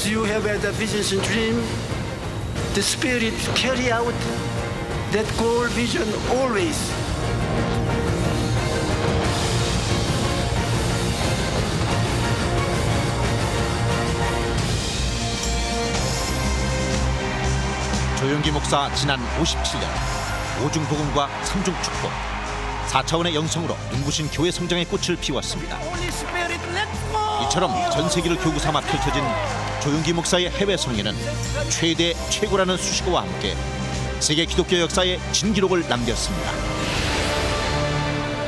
As you have had a vision and dream, the Spirit carry out that goal vision always. 조용기 목사 지난 57년 오중복음과 삼중축복 4차원의 영성으로 눈부신 교회 성장의 꽃을 피웠습니다. 이처럼 전 세계를 교구 삼아 펼쳐진 조용기 목사의 해외 성회는 최대 최고라는 수식어와 함께 세계 기독교 역사에 진기록을 남겼습니다.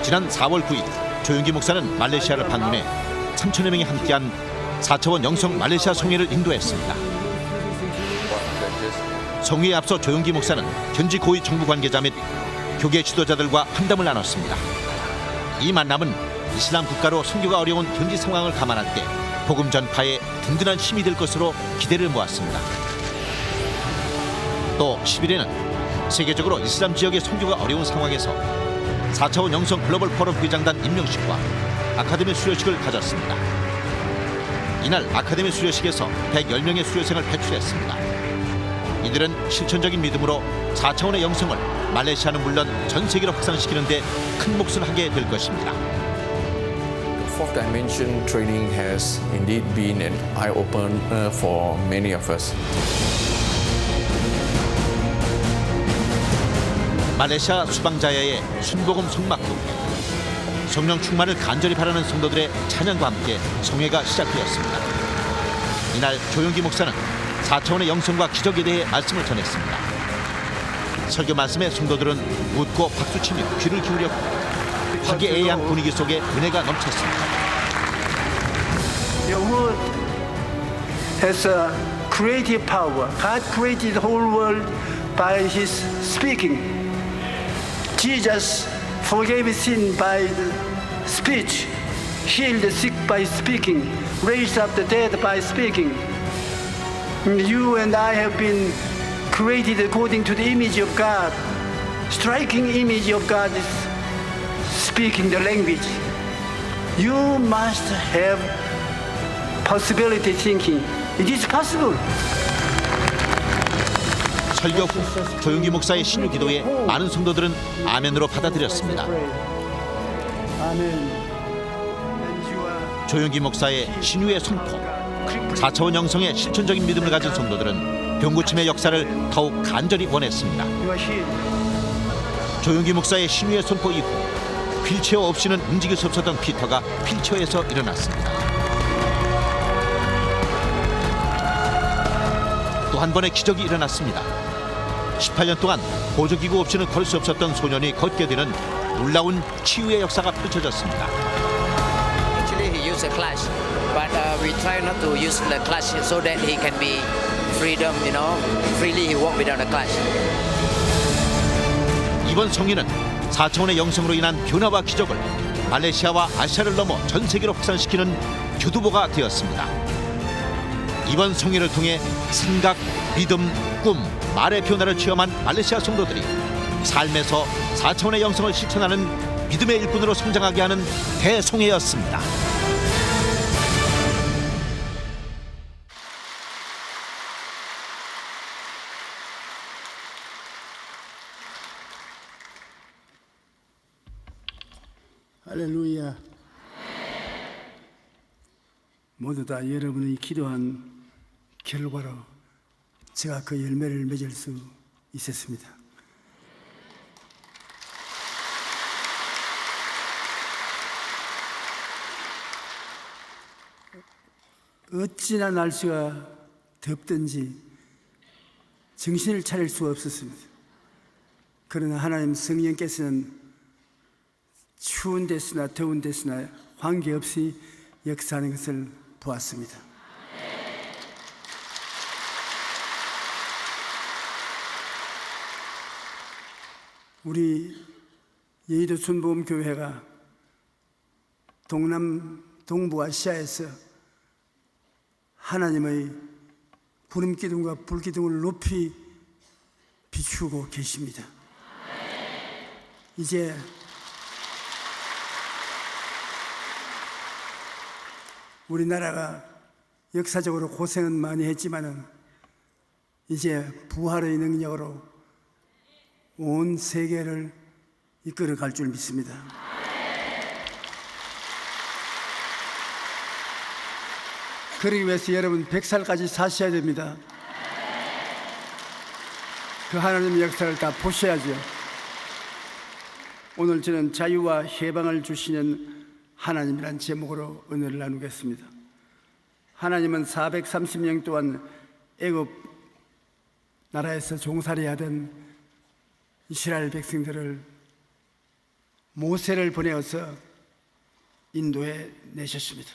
지난 4월 9일 조용기 목사는 말레이시아를 방문해 3천여 명이 함께한 4차원 영성 말레이시아 성회를 인도했습니다. 성회에 앞서 조용기 목사는 현지 고위 정부 관계자 및 교계 지도자들과 환담을 나눴습니다. 이 만남은 이슬람 국가로 선교가 어려운 현지 상황을 감안할 때 복음 전파에 든든한 힘이 될 것으로 기대를 모았습니다. 또 10일에는 세계적으로 이슬람 지역의 선교가 어려운 상황에서 4차원 영성 글로벌 포럼 회장단 임명식과 아카데미 수료식을 가졌습니다. 이날 아카데미 수료식에서 110명의 수료생을 배출했습니다. 이들은 실천적인 믿음으로 4차원의 영성을 말레이시아는 물론 전 세계로 확산시키는 데 큰 몫을 하게 될 것입니다. Fourth dimension training has indeed been an eye-opener for many of us. 말레이시아 수방자야의 순복음 성막교 성령 충만을 간절히 바라는 성도들의 찬양과 함께 성회가 시작되었습니다. 이날 조용기 목사는 4차원의 영성과 기적에 대해 말씀을 전했습니다. 설교 말씀에 성도들은 웃고 박수치며 귀를 기울였고 화기애애한 분위기 속에 은혜가 넘쳤습니다. Your word has a creative power. God created the whole world by His speaking. Jesus forgave sin by the speech, healed the sick by speaking, raised up the dead by speaking. You and I have been created according to the image of God. Striking image of God is speaking the language. You must have possibility thinking. It is possible. 설교 후 조용기 목사의 신유 기도에 많은 성도들은 아멘으로 받아들였습니다. 조용기 목사의 신유의 선포 4차원 영성의 실천적인 믿음을 가진 성도들은 병고침의 역사를 더욱 간절히 원했습니다. 조용기 목사의 신유의 선포 이후 휠체어 없이는 움직일 수 없었던 피터가 휠체어에서 일어났습니다. 또 한 번의 기적이 일어났습니다. 18년 동안 보조기구 없이는 걸을 수 없었던 소년이 걷게 되는 놀라운 치유의 역사가 펼쳐졌습니다. Actually, he used a clutch, but we try not to use the clutch so that he can be freedom, freely he walk without a clutch. 이번 성회는 4차원의 영성으로 인한 변화와 기적을 말레이시아와 아시아를 넘어 전 세계로 확산시키는 교두보가 되었습니다. 이번 성회를 통해 생각, 믿음, 꿈, 말의 변화를 체험한 말레이시아 성도들이 삶에서 4차원의 영성을 실천하는 믿음의 일꾼으로 성장하게 하는 대성회였습니다. 할렐루야. 모두 다 여러분이 기도한 결과로 제가 그 열매를 맺을 수 있었습니다. 어찌나 날씨가 덥든지 정신을 차릴 수가 없었습니다. 그러나 하나님 성령께서는 추운 데서나 더운 데서나 관계없이 역사하는 것을 보았습니다. 우리 여의도 순복음교회가 동부아시아에서 하나님의 구름기둥과 불기둥을 높이 비추고 계십니다. 이제 우리나라가 역사적으로 고생은 많이 했지만은 이제 부활의 능력으로 온 세계를 이끌어 갈 줄 믿습니다. 그러기 위해서 여러분 100살까지 사셔야 됩니다. 그 하나님의 역사를 다 보셔야죠. 오늘 저는 자유와 해방을 주시는 하나님이란 제목으로 은혜를 나누겠습니다. 하나님은 430년 동안 애굽 나라에서 종살이하던 이스라엘 백성들을 모세를 보내어서 인도에 내셨습니다.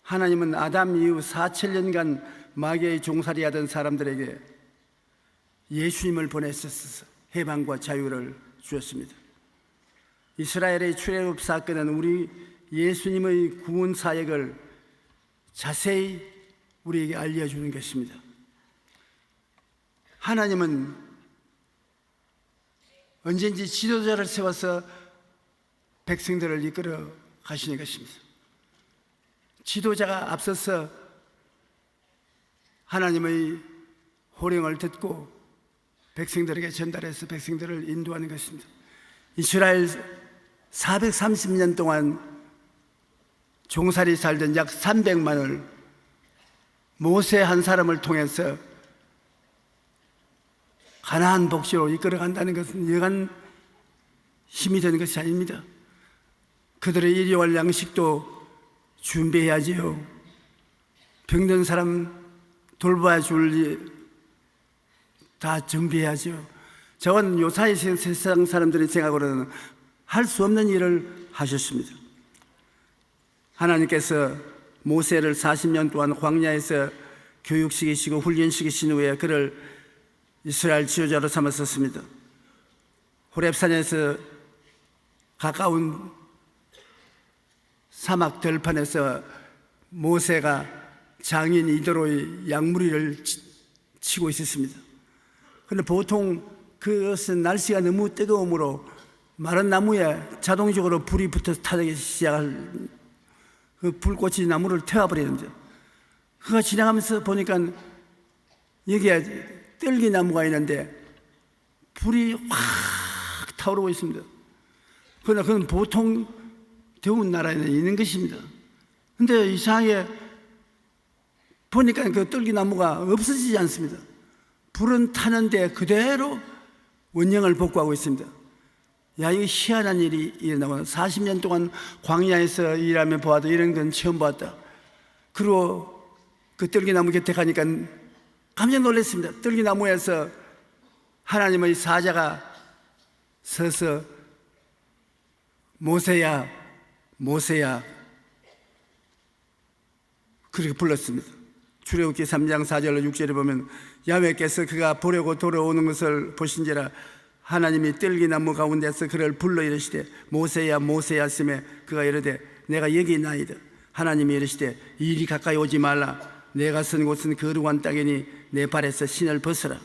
하나님은 아담 이후 4천년간 마귀의 종살이하던 사람들에게 예수님을 보내셔서 해방과 자유를 주었습니다. 이스라엘의 출애굽 사건은 우리 예수님의 구원 사역을 자세히 우리에게 알려주는 것입니다. 하나님은 언제든지 지도자를 세워서 백성들을 이끌어 가시는 것입니다. 지도자가 앞서서 하나님의 호령을 듣고 백성들에게 전달해서 백성들을 인도하는 것입니다. 이스라엘 430년 동안 종살이 살던 약 300만을 모세 한 사람을 통해서 가나안 복지로 이끌어 간다는 것은 여간 힘이 되는 것이 아닙니다. 그들의 일용할 양식도 준비해야지요. 병든 사람 돌봐야 줄 일 다 준비해야죠. 저건 요사이 세상 사람들의 생각으로는 할 수 없는 일을 하셨습니다. 하나님께서 모세를 40년 동안 광야에서 교육시키시고 훈련시키신 후에 그를 이스라엘 지도자로 삼았었습니다. 호렙산에서 가까운 사막 들판에서 모세가 장인 이도로의 양무리를 치고 있었습니다. 그런데 보통 그것은 날씨가 너무 뜨거우므로 마른 나무에 자동적으로 불이 붙어서 타기 시작할 그 불꽃이 나무를 태워버리는데, 그가 지나가면서 보니까 여기에 뜰기나무가 있는데 불이 확 타오르고 있습니다. 그러나 그건 보통 더운 나라에는 있는 것입니다. 근데 이상하게 보니까 그 뜰기나무가 없어지지 않습니다. 불은 타는데 그대로 원형을 복구하고 있습니다. 야, 이거 희한한 일이 일어나고 40년 동안 광야에서 일하며 보아도 이런 건 처음 봤다. 그리고 그 뜰기나무 곁에 가니까 깜짝 놀랐습니다. 뜰기나무에서 하나님의 사자가 서서 모세야, 모세야, 그렇게 불렀습니다. 출애굽기 3장 4절로 6절에 보면 야훼께서 그가 보려고 돌아오는 것을 보신지라 하나님이 뜰기나무 가운데서 그를 불러 이르시되 모세야 모세야 하시매 그가 이르되 내가 여기 있나이다. 하나님이 이르시되 이리 가까이 오지 말라. 내가 선 곳은 거룩한 땅이니 내 발에서 신을 벗어라.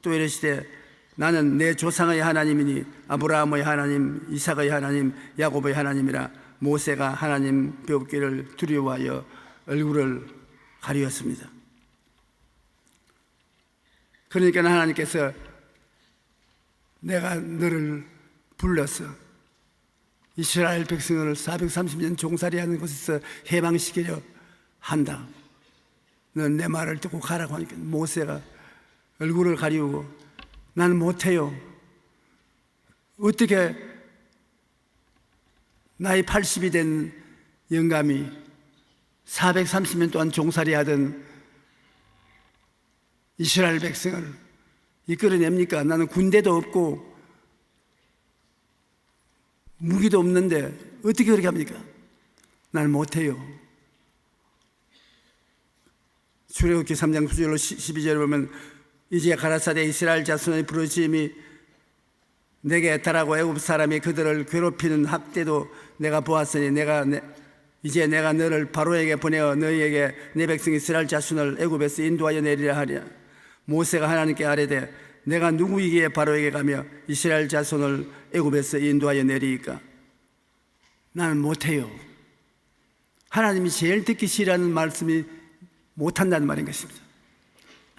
또 이르시되 나는 내 조상의 하나님이니 아브라함의 하나님, 이삭의 하나님, 야곱의 하나님이라. 모세가 하나님 뵙기를 두려워하여 얼굴을 가리었습니다. 그러니까 하나님께서 내가 너를 불러서 이스라엘 백성을 430년 종살이하는 곳에서 해방시키려 한다. 넌 내 말을 듣고 가라고 하니까 모세가 얼굴을 가리우고 나는 못해요. 어떻게 나이 80이 된 영감이 430년 동안 종살이하던 이스라엘 백성을 이끌어냅니까? 나는 군대도 없고 무기도 없는데 어떻게 그렇게 합니까? 나는 못해요. 출애굽기 3장 9절로 12절에 보면 이제 가라사대 이스라엘 자손의 부르짖음이 내게 달하고 애굽 사람이 그들을 괴롭히는 학대도 내가 보았으니 이제 내가 너를 바로에게 보내어 너희에게 내 백성 이스라엘 자손을 애굽에서 인도하여 내리라 하리라. 모세가 하나님께 아뢰되 내가 누구이기에 바로에게 가며 이스라엘 자손을 애굽에서 인도하여 내리이까? 나는 못해요. 하나님이 제일 듣기 싫어하는 말씀이 못한다는 말인 것입니다.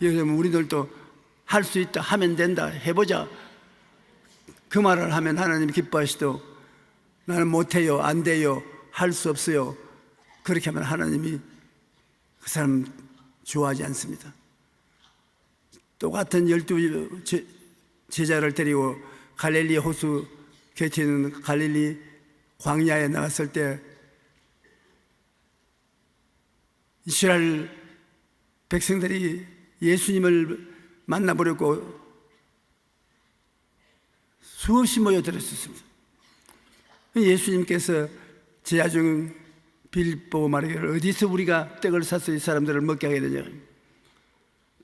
여러분, 우리들도 할 수 있다, 하면 된다, 해보자, 그 말을 하면 하나님이 기뻐하시도 나는 못해요, 안 돼요, 할 수 없어요, 그렇게 하면 하나님이 그 사람 좋아하지 않습니다. 똑같은 12 제자를 데리고 갈릴리 호수 곁에 있는 갈릴리 광야에 나갔을 때 이스라엘 백성들이 예수님을 만나보려고 수없이 모여들었습니다. 예수님께서 제자 중 빌립 보고 말하기를 어디서 우리가 떡을 사서 이 사람들을 먹게 하게 되냐.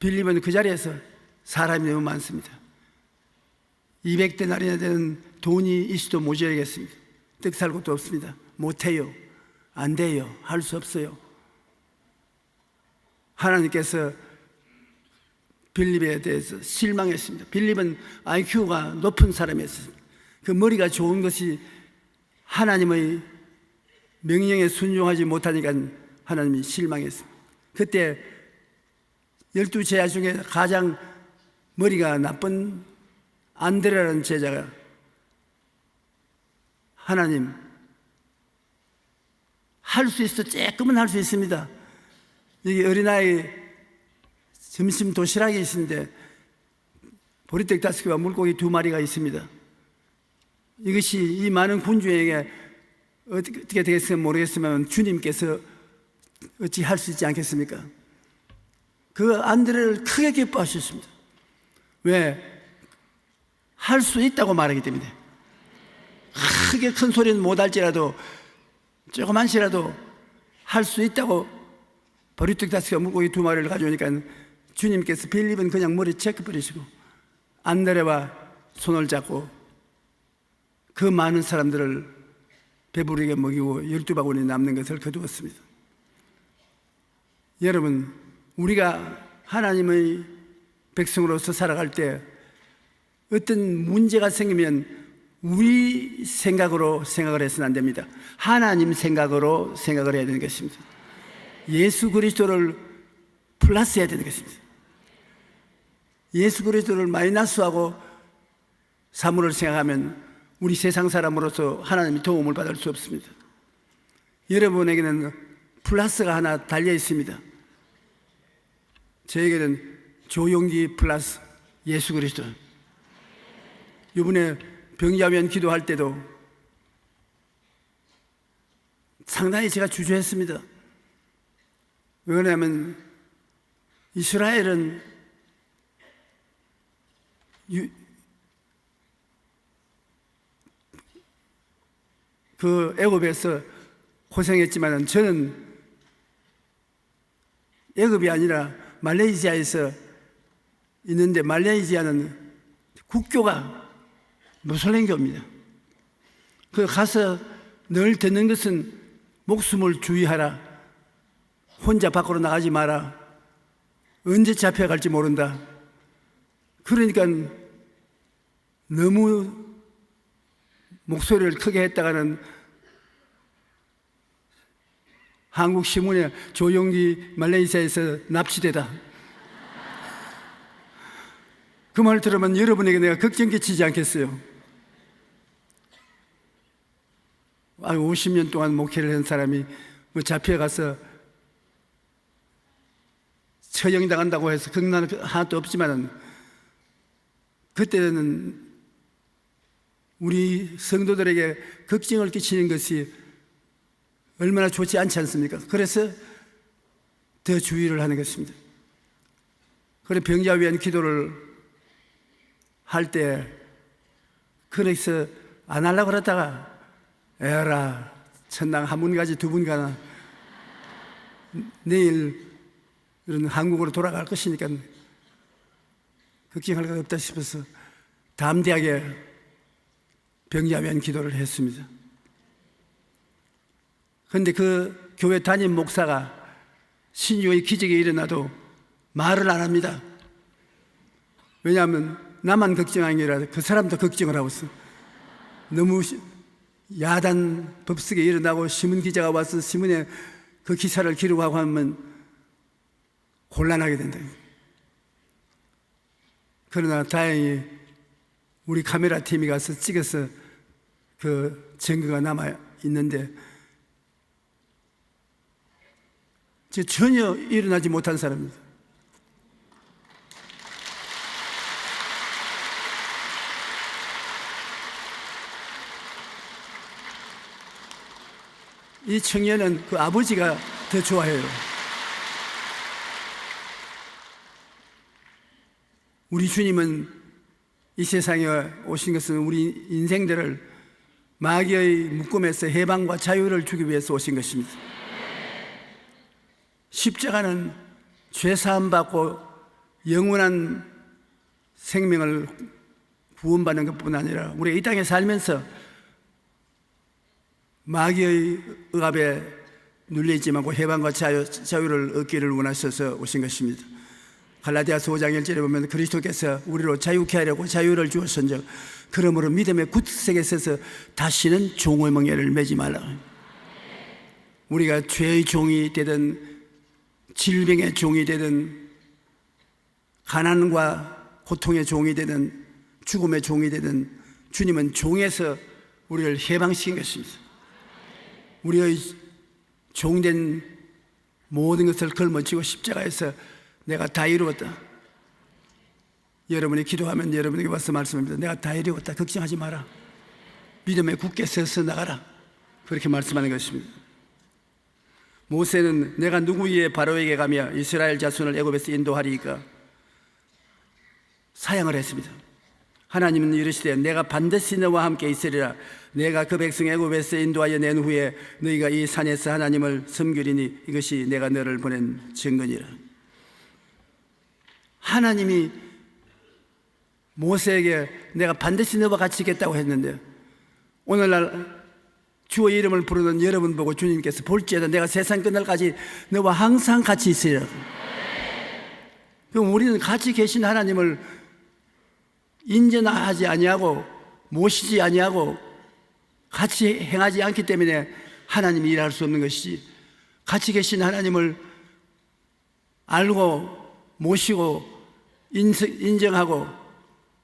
빌립은 그 자리에서 사람이 너무 많습니다. 200데나리나 되는 돈이 있어도 모자라겠습니다. 떡 살 것도 없습니다. 못해요, 안 돼요, 할 수 없어요. 하나님께서 빌립에 대해서 실망했습니다. 빌립은 IQ가 높은 사람이었습니다. 그 머리가 좋은 것이 하나님의 명령에 순종하지 못하니까 하나님이 실망했습니다. 그때 12 제자 중에 가장 머리가 나쁜 안드레라는 제자가 하나님, 할 수 있어, 조금은 할 수 있습니다. 여기 어린아이 점심 도시락이 있는데 보리떡 5개와 물고기 2마리가 있습니다. 이것이 이 많은 군주에게 어떻게 되겠을까 모르겠지만 주님께서 어찌 할 수 있지 않겠습니까? 그 안드레를 크게 기뻐하셨습니다. 왜? 할 수 있다고 말하기 때문에. 크게 큰 소리는 못할지라도 조그만시라도 할 수 있다고 보리떡 5개와 물고기 2마리를 가져오니까 주님께서 빌립은 그냥 머리 체크버리시고 안드레와 손을 잡고 그 많은 사람들을 배부르게 먹이고 12바구니 남는 것을 거두었습니다. 여러분, 우리가 하나님의 백성으로서 살아갈 때 어떤 문제가 생기면 우리 생각으로 생각을 해서는 안 됩니다. 하나님 생각으로 생각을 해야 되는 것입니다. 예수 그리스도를 플러스 해야 되는 것입니다. 예수 그리스도를 마이너스하고 사물을 생각하면 우리 세상 사람으로서 하나님의 도움을 받을 수 없습니다. 여러분에게는 플러스가 하나 달려 있습니다. 저에게는 조용기 플러스 예수 그리스도. 이번에 병자면 기도할 때도 상당히 제가 주저했습니다. 왜냐하면 이스라엘은 그 애굽에서 고생했지만 저는 애굽이 아니라 말레이시아에서 있는데 말레이시아는 국교가 무슬림교입니다. 그 가서 늘 듣는 것은 목숨을 주의하라, 혼자 밖으로 나가지 마라, 언제 잡혀갈지 모른다. 그러니까 너무 목소리를 크게 했다가는 한국 신문에 조용기 말레이시아에서 납치되다. 그 말 들으면 여러분에게 내가 걱정 끼치지 않겠어요? 50년 동안 목회를 한 사람이 뭐 잡혀가서 처형당한다고 해서 걱정은 하나도 없지만 그때는 우리 성도들에게 걱정을 끼치는 것이 얼마나 좋지 않지 않습니까? 그래서 더 주의를 하는 것입니다. 그래서 병자 위한 기도를 할 때 그래서 안 하려고 그러다가 에라 천당 한 분 가지 두 분 가나 내일 이런 한국으로 돌아갈 것이니까 걱정할 것 없다 싶어서 담대하게 병자 위한 기도를 했습니다. 그런데 그 교회 담임 목사가 신유의 기적이 일어나도 말을 안 합니다. 왜냐하면 나만 걱정한 게 아니라 그 사람도 걱정을 하고 있어. 너무 야단 법석에 일어나고 신문 기자가 와서 신문에 그 기사를 기록하고 하면 곤란하게 된다. 그러나 다행히 우리 카메라 팀이 가서 찍어서 그 증거가 남아 있는데, 전혀 일어나지 못한 사람입니다. 이 청년은 그 아버지가 더 좋아해요. 우리 주님은 이 세상에 오신 것은 우리 인생들을 마귀의 묶음에서 해방과 자유를 주기 위해서 오신 것입니다. 십자가는 죄 사함 받고 영원한 생명을 구원받는 것뿐 아니라 우리 이 땅에 살면서 마귀의 억압에 눌리지 말고 해방과 자유를 얻기를 원하셔서 오신 것입니다. 갈라디아서 5장 1절에 보면 그리스도께서 우리로 자유케 하려고 자유를 주었은즉 그러므로 믿음의 굳세게 서서 다시는 종의 멍에를 매지 말라. 우리가 죄의 종이 되든 질병의 종이 되든 가난과 고통의 종이 되든 죽음의 종이 되든 주님은 종에서 우리를 해방시킨 것입니다. 우리의 종된 모든 것을 걸머쥐고 십자가에서 내가 다 이루었다. 여러분이 기도하면 여러분에게 와서 말씀합니다. 내가 다 이루었다. 걱정하지 마라. 믿음에 굳게 서서 나가라. 그렇게 말씀하는 것입니다. 모세는 내가 누구 위에 바로에게 가며 이스라엘 자손을 애굽에서 인도하리이까 사양을 했습니다. 하나님은 이르시되 내가 반드시 너와 함께 있으리라. 내가 그 백성 애굽에서 인도하여 낸 후에 너희가 이 산에서 하나님을 섬기리니 이것이 내가 너를 보낸 증거니라. 하나님이 모세에게 내가 반드시 너와 같이 있겠다고 했는데 오늘날 주의 이름을 부르는 여러분 보고 주님께서 볼지어다 내가 세상 끝날까지 너와 항상 같이 있으리라. 그럼 우리는 같이 계신 하나님을 인정하지 아니하고 모시지 아니하고 같이 행하지 않기 때문에 하나님이 일할 수 없는 것이지, 같이 계신 하나님을 알고 모시고 인정하고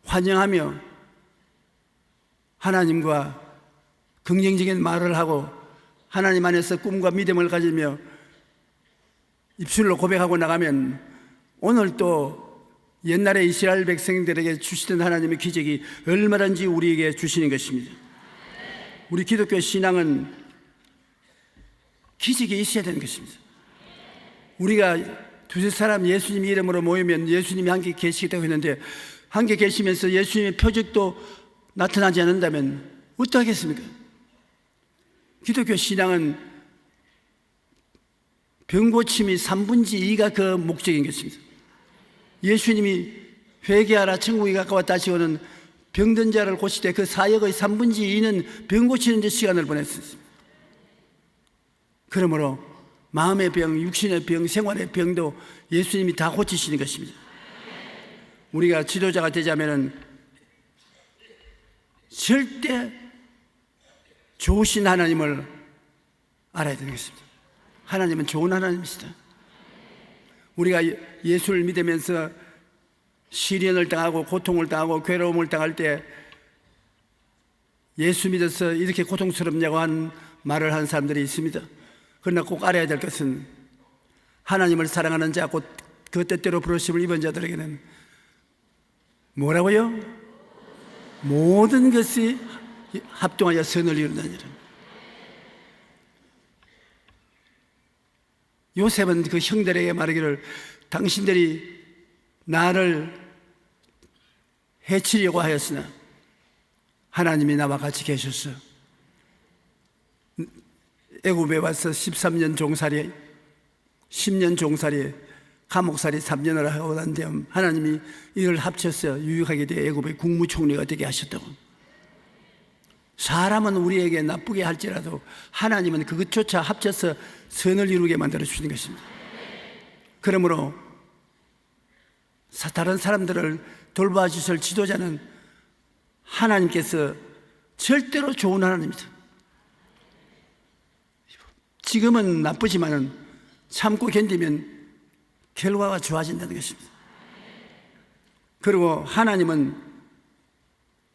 환영하며 하나님과 긍정적인 말을 하고 하나님 안에서 꿈과 믿음을 가지며 입술로 고백하고 나가면 오늘 또 옛날에 이스라엘 백성들에게 주시던 하나님의 기적이 얼마든지 우리에게 주시는 것입니다. 우리 기독교 신앙은 기적이 있어야 되는 것입니다. 우리가 두세 사람 예수님 이름으로 모이면 예수님이 함께 계시겠다고 했는데 함께 계시면서 예수님의 표적도 나타나지 않는다면 어떡하겠습니까? 기독교 신앙은 병고침이 3분의 2가 그 목적인 것입니다. 예수님이 회개하라 천국이 가까웠다 하시고는 병든 자를 고칠 때 그 사역의 3분의 2는 병 고치는 데 시간을 보냈습니다. 그러므로 마음의 병, 육신의 병, 생활의 병도 예수님이 다 고치시는 것입니다. 우리가 지도자가 되자면 절대 좋으신 하나님을 알아야 되는 것입니다. 하나님은 좋은 하나님이시다. 우리가 예수를 믿으면서 시련을 당하고 고통을 당하고 괴로움을 당할 때 예수 믿어서 이렇게 고통스럽냐고 하는 말을 하는 사람들이 있습니다. 그러나 꼭 알아야 될 것은 하나님을 사랑하는 자 곧 그 뜻대로 부르심을 입은 자들에게는 뭐라고요? 모든 것이 합동하여 선을 이루느니라. 요셉은 그 형들에게 말하기를 당신들이 나를 해치려고 하였으나 하나님이 나와 같이 계셨어. 애굽에 와서 13년 종살이, 10년 종살이, 감옥살이 3년을 하고 난 다음 하나님이 이를 합쳐서 유익하게 돼 애굽의 국무총리가 되게 하셨다고. 사람은 우리에게 나쁘게 할지라도 하나님은 그것조차 합쳐서 선을 이루게 만들어 주시는 것입니다. 그러므로 다른 사람들을 돌봐주실 지도자는 하나님께서 절대로 좋은 하나님입니다. 지금은 나쁘지만은 참고 견디면 결과가 좋아진다는 것입니다. 그리고 하나님은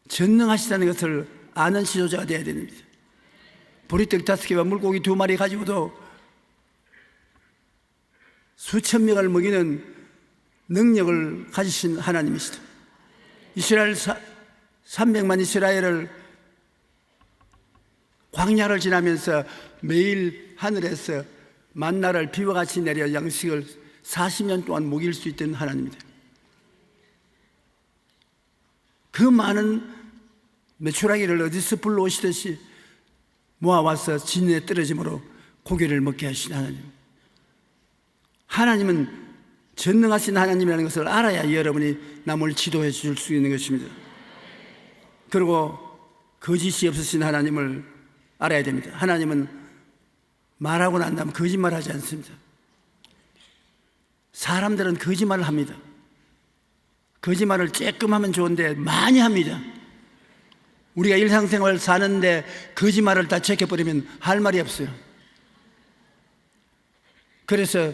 전능하시다는 것을 아는 지도자가 되어야 됩니다. 보리떡 5개와 물고기 2마리 가지고도 수천 명을 먹이는 능력을 가지신 하나님이시다. 이스라엘 300만 이스라엘을 광야를 지나면서 매일 하늘에서 만나를 비와 같이 내려 양식을 40년 동안 먹일 수 있던 하나님입니다. 그 많은 메추라기를 어디서 불러오시듯이 모아와서 진에 떨어짐으로 고기를 먹게 하신 하나님. 하나님은 전능하신 하나님이라는 것을 알아야 여러분이 남을 지도해 줄 수 있는 것입니다. 그리고 거짓이 없으신 하나님을 알아야 됩니다. 하나님은 말하고 난 다음 거짓말하지 않습니다. 사람들은 거짓말을 합니다. 거짓말을 조금 하면 좋은데 많이 합니다. 우리가 일상생활 사는데 거짓말을 다 제껴버리면 할 말이 없어요. 그래서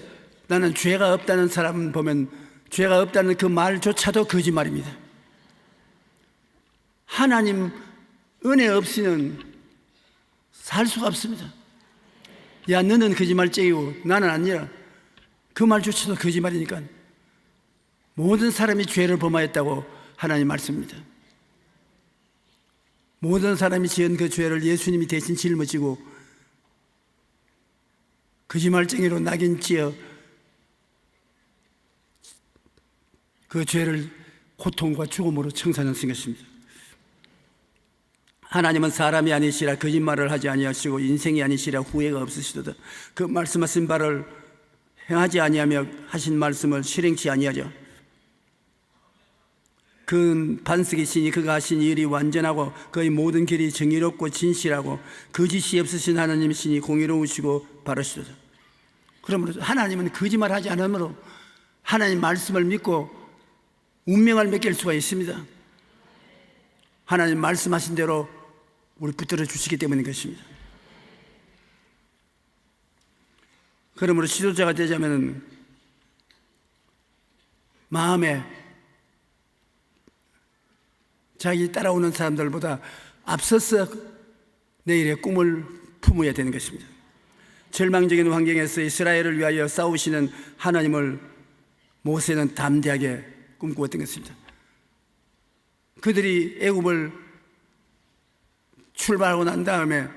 나는 죄가 없다는 사람 보면 죄가 없다는 그 말조차도 거짓말입니다. 하나님 은혜 없이는 살 수가 없습니다. 야, 너는 거짓말쟁이고 나는 아니라, 그 말조차도 거짓말이니까 모든 사람이 죄를 범하였다고 하나님 말씀입니다. 모든 사람이 지은 그 죄를 예수님이 대신 짊어지고 거짓말쟁이로 낙인찌어 그 죄를 고통과 죽음으로 청산하신 것입니다. 하나님은 사람이 아니시라 거짓말을 하지 아니하시고 인생이 아니시라 후회가 없으시도다. 그 말씀하신 바를 행하지 아니하며 하신 말씀을 실행치 아니하죠. 그 반석이시니 그가 하신 일이 완전하고 그의 모든 길이 정의롭고 진실하고 거짓이 없으신 하나님이시니 공의로우시고 바르시도다. 그러므로 하나님은 거짓말하지 않으므로 하나님 말씀을 믿고 운명을 맡길 수가 있습니다. 하나님 말씀하신 대로 우리 붙들어 주시기 때문인 것입니다. 그러므로 지도자가 되자면 마음에 자기 따라오는 사람들보다 앞서서 내일의 꿈을 품어야 되는 것입니다. 절망적인 환경에서 이스라엘을 위하여 싸우시는 하나님을 모세는 담대하게 꿈꾸었던 것입니다. 그들이 애굽을 출발하고 난 다음에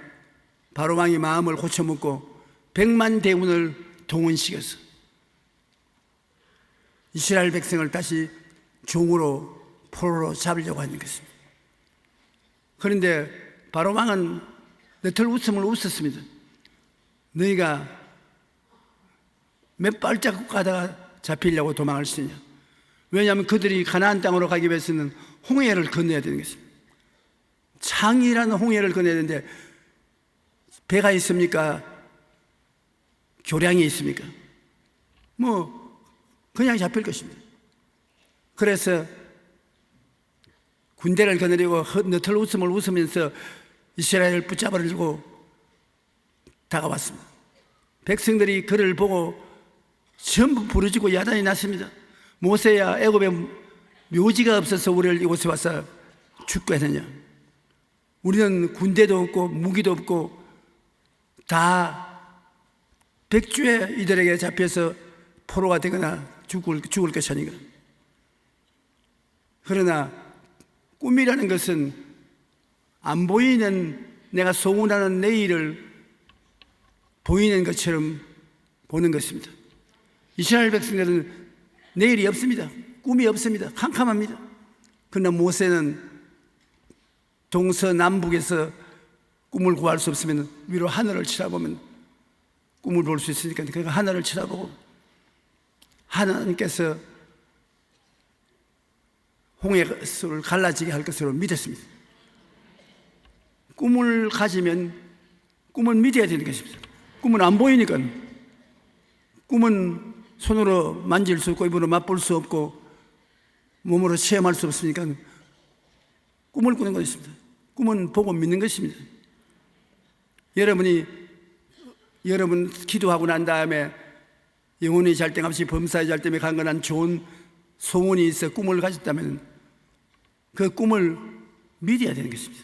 바로 왕이 마음을 고쳐먹고 100만 대군을 동원시켜서 이스라엘 백성을 다시 종으로 포로로 잡으려고 하는 것입니다. 그런데 바로 왕은 너털 웃음을 웃었습니다. 너희가 몇 발자국 가다가 잡히려고 도망을 치느냐. 왜냐하면 그들이 가나안 땅으로 가기 위해서는 홍해를 건너야 되는 것입니다. 창이라는 홍해를 건너야 되는데 배가 있습니까? 교량이 있습니까? 그냥 잡힐 것입니다. 그래서 군대를 거느리고 너털 웃음을 웃으면서 이스라엘을 붙잡으려고 다가왔습니다. 백성들이 그를 보고 전부 부르짖고 야단이 났습니다. 모세야, 애굽에 묘지가 없어서 우리를 이곳에 와서 죽게 하느냐. 우리는 군대도 없고 무기도 없고 다 백주에 이들에게 잡혀서 포로가 되거나 죽을 것이니까. 그러나 꿈이라는 것은 안 보이는, 내가 소문하는 내일을 보이는 것처럼 보는 것입니다. 이스라엘 백성들은 내일이 없습니다. 꿈이 없습니다. 캄캄합니다. 그러나 모세는 동서남북에서 꿈을 구할 수 없으면 위로 하늘을 쳐다보면 꿈을 볼 수 있으니까, 그러니까 하늘을 쳐다보고 하나님께서 홍해를 갈라지게 할 것으로 믿었습니다. 꿈을 가지면 꿈은 믿어야 되는 것입니다. 꿈은 안 보이니까. 꿈은 손으로 만질 수 없고 입으로 맛볼 수 없고 몸으로 체험할 수 없으니까 꿈을 꾸는 것입니다. 꿈은 보고 믿는 것입니다. 여러분이 여러분 기도하고 난 다음에 영혼이 잘됨없이 범사에 잘됨에 강건한 좋은 소원이 있어 꿈을 가졌다면 그 꿈을 믿어야 되는 것입니다.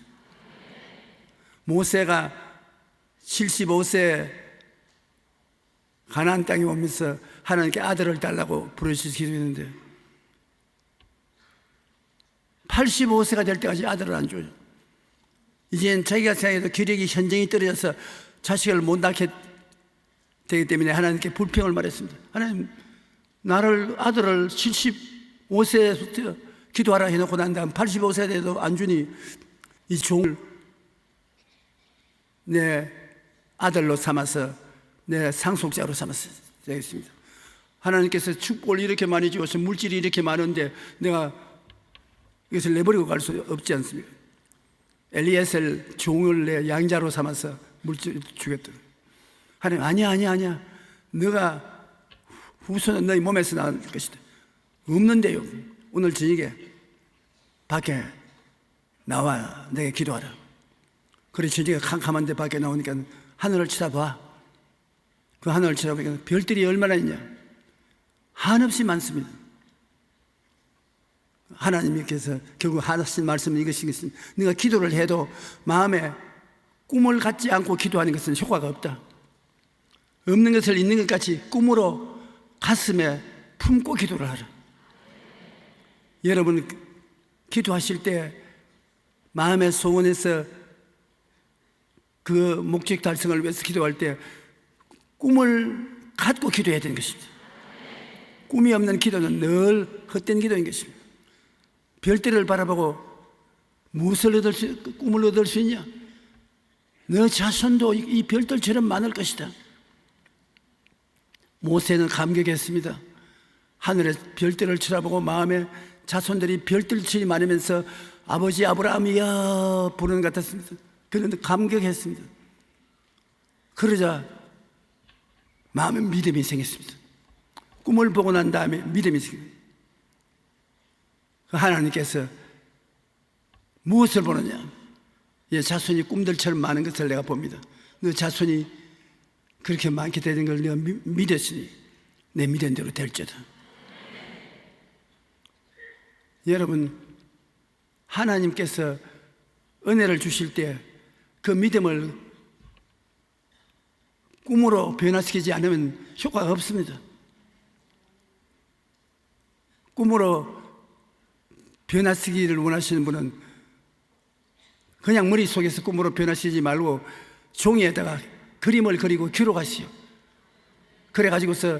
모세가 75세 가나안 땅에 오면서 하나님께 아들을 달라고 부르셔서 기도했는데 85세가 될 때까지 아들을 안 줘요. 이제는 자기가 생각해도 기력이 현저히 떨어져서 자식을 못 낳게 되기 때문에 하나님께 불평을 말했습니다. 하나님, 나를 아들을 75세부터 기도하라 해놓고 난 다음 85세 돼도 안 주니 이 종을 내 아들로 삼아서 내 상속자로 삼아서 되겠습니다. 하나님께서 축복을 이렇게 많이 주어서 물질이 이렇게 많은데 내가 이것을 내버리고 갈 수 없지 않습니까? 엘리에셀 종을 내 양자로 삼아서 물질 주겠다. 하나님, 아니야. 너가 후손은 너희 몸에서 나올 것이다. 없는데요. 오늘 저녁에 밖에 나와 내게 기도하라. 그래 저녁에 캄캄한데 밖에 나오니까 하늘을 쳐다봐. 그 하늘을 쳐다보니까 별들이 얼마나 있냐. 한없이 많습니다. 하나님께서 결국 하신 말씀은 이것이겠습니다. 네가 기도를 해도 마음에 꿈을 갖지 않고 기도하는 것은 효과가 없다. 없는 것을 있는 것 같이 꿈으로 가슴에 품고 기도를 하라. 여러분 기도하실 때 마음의 소원에서 그 목적 달성을 위해서 기도할 때 꿈을 갖고 기도해야 되는 것입니다. 꿈이 없는 기도는 늘 헛된 기도인 것입니다. 별들을 바라보고 무엇을 꿈을 얻을 수 있냐? 너 자손도 이 별들처럼 많을 것이다. 모세는 감격했습니다. 하늘의 별들을 쳐다보고 마음에 자손들이 별들처럼 많으면서 아버지 아브라함이야 부르는 것 같았습니다. 그런데 감격했습니다. 그러자 마음에 믿음이 생겼습니다. 꿈을 보고 난 다음에 믿음이 생깁니다. 하나님께서 무엇을 보느냐? 자손이 꿈들처럼 많은 것을 내가 봅니다. 너 자손이 그렇게 많게 되는 걸 내가 믿었으니 내 믿은 대로 될지어다. 여러분, 하나님께서 은혜를 주실 때 그 믿음을 꿈으로 변화시키지 않으면 효과가 없습니다. 꿈으로 변화시키기를 원하시는 분은 그냥 머릿속에서 꿈으로 변화시키지 말고 종이에다가 그림을 그리고 기록하시오. 그래가지고서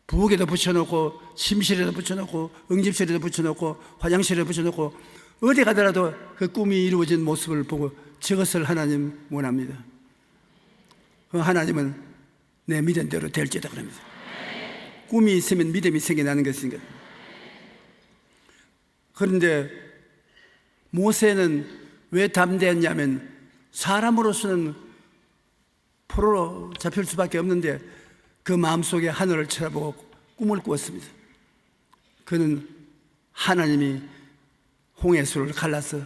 부엌에도 붙여놓고 침실에도 붙여놓고 응집실에도 붙여놓고 화장실에도 붙여놓고 어디 가더라도 그 꿈이 이루어진 모습을 보고 저것을 하나님 원합니다. 그 하나님은 내 믿은 대로 될지다 그럽니다. 꿈이 있으면 믿음이 생겨나는 것인가. 그런데 모세는 왜 담대했냐면 사람으로서는 포로로 잡힐 수밖에 없는데 그 마음속에 하늘을 쳐다보고 꿈을 꾸었습니다. 그는 하나님이 홍해수를 갈라서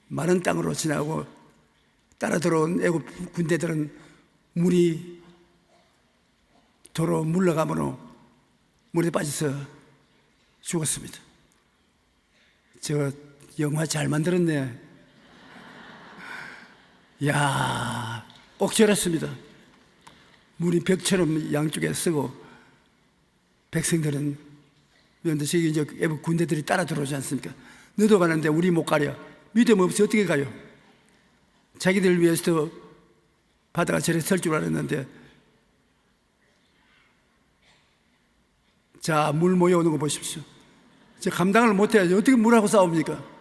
마른 땅으로 지나고 따라 들어온 애굽 군대들은 물이 도로 물러가므로 물에 빠져서 죽었습니다. 저 영화 잘 만들었네. 야, 옥절했습니다. 물이 벽처럼 양쪽에 쓰고 백성들은 저기 이제 애국 군대들이 따라 들어오지 않습니까? 너도 가는데 우리 못 가려. 믿음 없이 어떻게 가요? 자기들 위해서도 바다가 저래 설 줄 알았는데 자, 물 모여오는 거 보십시오. 저 감당을 못해야지 어떻게 물하고 싸웁니까?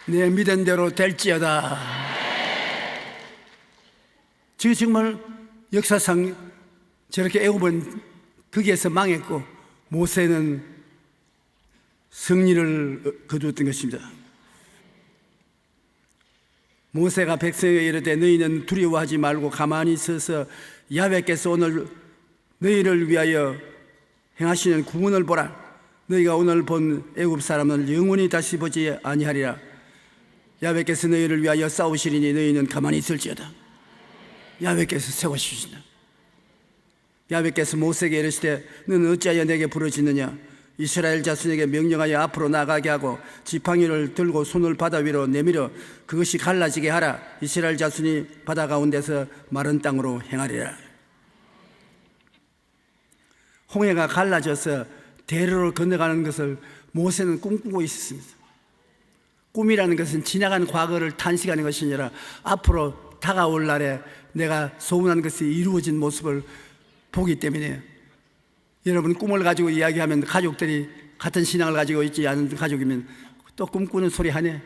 내 믿은 대로 될지어다. 저 정말 역사상 저렇게 애굽은 거기에서 망했고 모세는 승리를 거두었던 것입니다. 모세가 백성에게 이르되 너희는 두려워하지 말고 가만히 서서 야훼께서 오늘 너희를 위하여 행하시는 구원을 보라. 너희가 오늘 본 애굽 사람을 영원히 다시 보지 아니하리라. 야훼께서 너희를 위하여 싸우시리니 너희는 가만히 있을지어다. 야훼께서 세워주시다. 야훼께서 모세에게 이르시되 너는 어찌하여 내게 부르짖느냐. 이스라엘 자손에게 명령하여 앞으로 나가게 하고 지팡이를 들고 손을 바다 위로 내밀어 그것이 갈라지게 하라. 이스라엘 자손이 바다 가운데서 마른 땅으로 행하리라. 홍해가 갈라져서 대로를 건너가는 것을 모세는 꿈꾸고 있었습니다. 꿈이라는 것은 지나간 과거를 탄식하는 것이 아니라 앞으로 다가올 날에 내가 소원한 것이 이루어진 모습을 보기 때문에, 여러분 꿈을 가지고 이야기하면 가족들이 같은 신앙을 가지고 있지 않은 가족이면 또 꿈꾸는 소리 하네.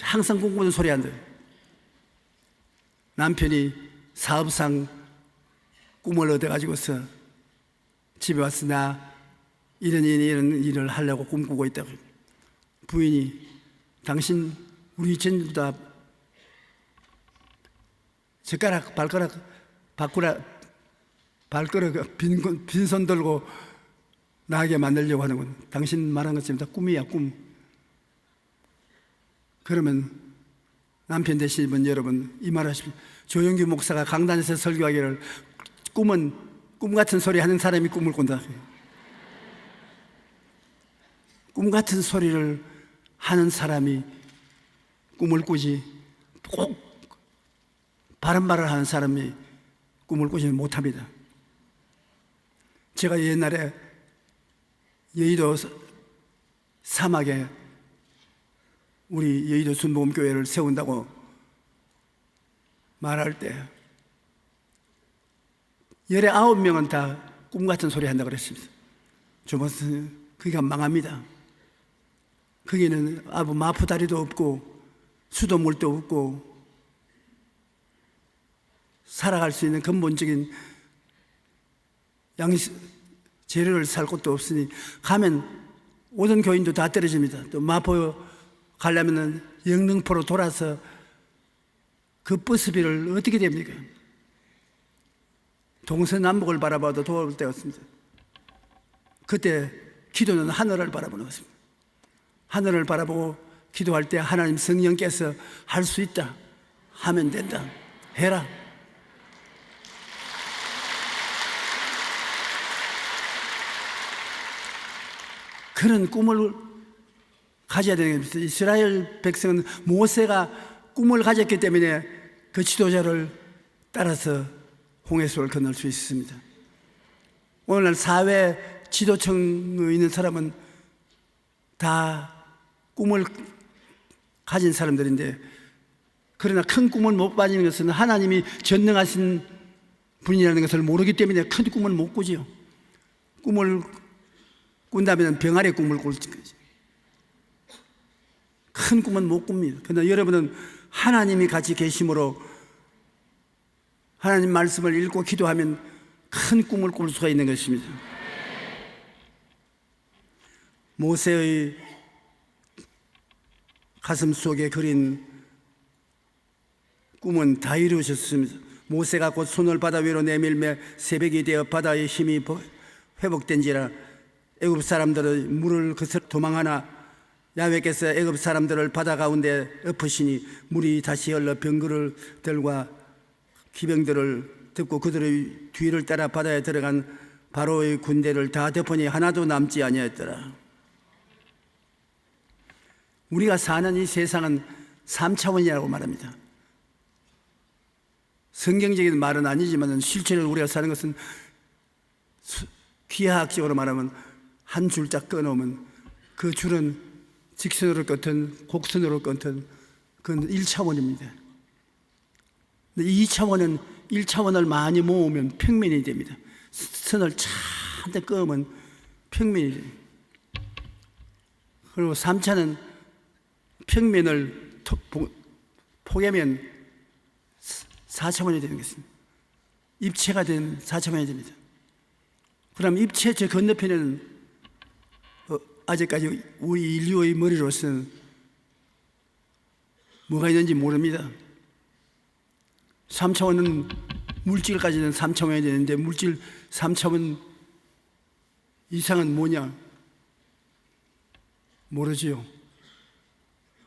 항상 꿈꾸는 소리 한다. 남편이 사업상 꿈을 얻어가지고서 집에 와서 나 이런 일을 하려고 꿈꾸고 있다고. 부인이 당신 우리 전부 다 젓가락 발가락 바꾸라, 발가락 빈손 들고 나게 만들려고 하는군. 당신 말한 것처럼 다 꿈이야, 꿈. 그러면 남편 되시면 여러분 이 말하십시오. 조영규 목사가 강단에서 설교하기를 꿈은 꿈 같은 소리 하는 사람이 꿈을 꾼다. 꿈 같은 소리를 하는 사람이 꿈을 꾸지, 꼭 바른 말을 하는 사람이 꿈을 꾸지 못합니다. 제가 옛날에 여의도 사막에 우리 여의도 순복음교회를 세운다고 말할 때 19명은 다 꿈 같은 소리 한다고 그랬습니다. 주무스 거기가 망합니다. 거기는 아부 마푸다리도 없고 수도물도 없고 살아갈 수 있는 근본적인 재료를 살 곳도 없으니 가면 오던 교인도 다 떨어집니다. 또 마포 가려면은 영등포로 돌아서 그 버스비를 어떻게 됩니까? 동서남북을 바라봐도 도울 데가 없습니다. 그때 기도는 하늘을 바라보는 것입니다. 하늘을 바라보고 기도할 때 하나님 성령께서 할 수 있다 하면 된다, 해라. 그런 꿈을 가져야 되는 겁니다. 이스라엘 백성은 모세가 꿈을 가졌기 때문에 그 지도자를 따라서 홍해수를 건널 수 있습니다. 오늘날 사회 지도층에 있는 사람은 다 꿈을 가진 사람들인데, 그러나 큰 꿈을 못 가지는 것은 하나님이 전능하신 분이라는 것을 모르기 때문에 큰 꿈을 못 꾸지요. 꿈을 꾼다면 병아리 꿈을 꿀 거지. 큰 꿈은 못 꿉니다. 그러나 여러분은 하나님이 같이 계심으로 하나님 말씀을 읽고 기도하면 큰 꿈을 꿀 수가 있는 것입니다. 모세의 가슴 속에 그린 꿈은 다 이루어졌습니다. 모세가 곧 손을 바다 위로 내밀매 새벽이 되어 바다의 힘이 회복된지라 애굽 사람들의 물을 거슬 도망하나 야훼께서 애굽 사람들을 바다 가운데 엎으시니 물이 다시 흘러 병거들과 기병들을 덮고 그들의 뒤를 따라 바다에 들어간 바로의 군대를 다 덮으니 하나도 남지 아니하였더라. 우리가 사는 이 세상은 3차원이라고 말합니다. 성경적인 말은 아니지만 실제로 우리가 사는 것은 기하학적으로 말하면 한 줄짝 끊어오면 그 줄은 직선으로 끊든 곡선으로 끊든 그건 1차원입니다. 2차원은 1차원을 많이 모으면 평면이 됩니다. 선을 잔뜩 그으면 평면이 됩니다. 그리고 3차는 평면을 포개면 4차원이 되는 것입니다. 입체가 된 4차원이 됩니다. 그럼 입체 저 건너편에는 아직까지 우리 인류의 머리로서는 뭐가 있는지 모릅니다. 3차원은 물질까지는 3차원이 되는데 물질 3차원 이상은 뭐냐? 모르지요.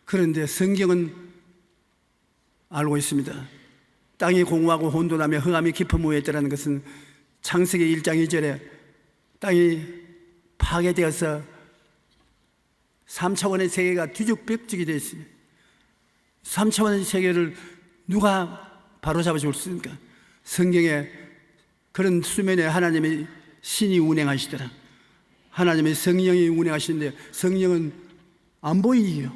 그런데 성경은 알고 있습니다. 땅이 공허하고 혼돈하며 흑암이 깊은 무에 있다는 것은 창세기 1장 2절에 땅이 파괴되어서 3차원의 세계가 뒤죽박죽이 되어 있습니다. 3차원의 세계를 누가 바로잡아 줄 수 있습니까? 성경에 그런 수면에 하나님의 신이 운행하시더라. 하나님의 성령이 운행하시는데 성령은 안 보이요.